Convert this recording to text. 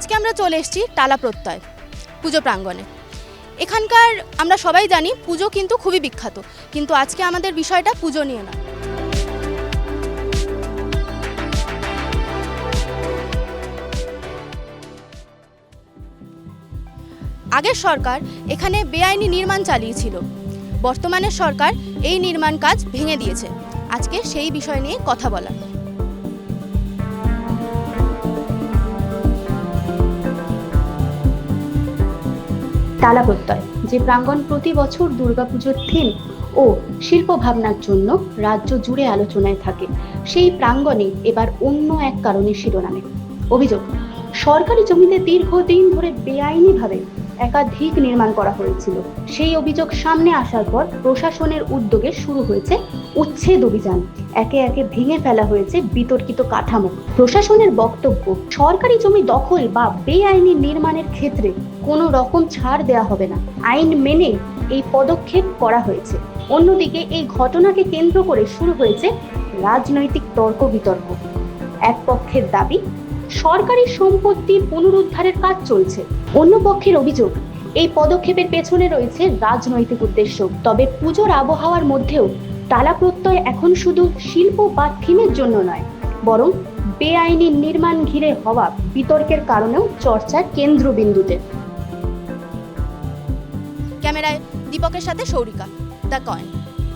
আজকে আমরা চলে এসেছি টালা প্রত্যয় পুজো প্রাঙ্গণে। এখানকার আমরা সবাই জানি পুজো কিন্তু খুবই বিখ্যাত, কিন্তু আজকে আমাদের বিষয়টা পুজো নিয়ে না। আগের সরকার এখানে বেআইনি নির্মাণ চালিয়েছিল, বর্তমানের সরকার এই নির্মাণ কাজ ভেঙে দিয়েছে। আজকে সেই বিষয় নিয়ে কথা বলা। টালা প্রত্যয় যে প্রাঙ্গণ প্রতি বছর দুর্গাপুজোর থিম ও শিল্প ভাবনার জন্য রাজ্য জুড়ে আলোচনায় থাকে, সেই প্রাঙ্গণে এবার অন্য এক কারণে শিরোনামে। অভিযোগ, সরকারি জমিতে দীর্ঘদিন ধরে বেআইনিভাবে একাধিক নির্মাণ করা হয়েছিল। সেই অভিযোগ সামনে আসার পর প্রশাসনের উদ্যোগে শুরু হয়েছে উচ্ছেদ অভিযান। একে একে ভেঙে ফেলা হয়েছে বিতর্কিত কাঠামো। প্রশাসনের বক্তব্য, সরকারি জমি দখল বা বেআইনি নির্মাণের ক্ষেত্রে কোনো রকম ছাড় দেওয়া হবে না, আইন মেনে এই পদক্ষেপ করা হয়েছে। অন্যদিকে এই ঘটনাকে কেন্দ্র করে শুরু হয়েছে রাজনৈতিক তর্ক বিতর্ক। এক পক্ষের দাবি সরকারি সম্পত্তি পুনরুদ্ধারের কাজ চলছে, অন্য পক্ষের অভিযোগ এই পদক্ষেপের পেছনে রয়েছে রাজনৈতিক উদ্দেশ্য। তবে পুজোর আবহাওয়ার মধ্যেও টালা প্রত্যয় এখন শুধু শিল্প বা থিমের জন্য নয়, বরং বেআইনি নির্মাণ ঘিরে হওয়া বিতর্কের কারণেও চর্চার কেন্দ্রবিন্দুতে। ক্যামেরায় দীপকের সাথে সৌরিকা, দ্য কয়েন।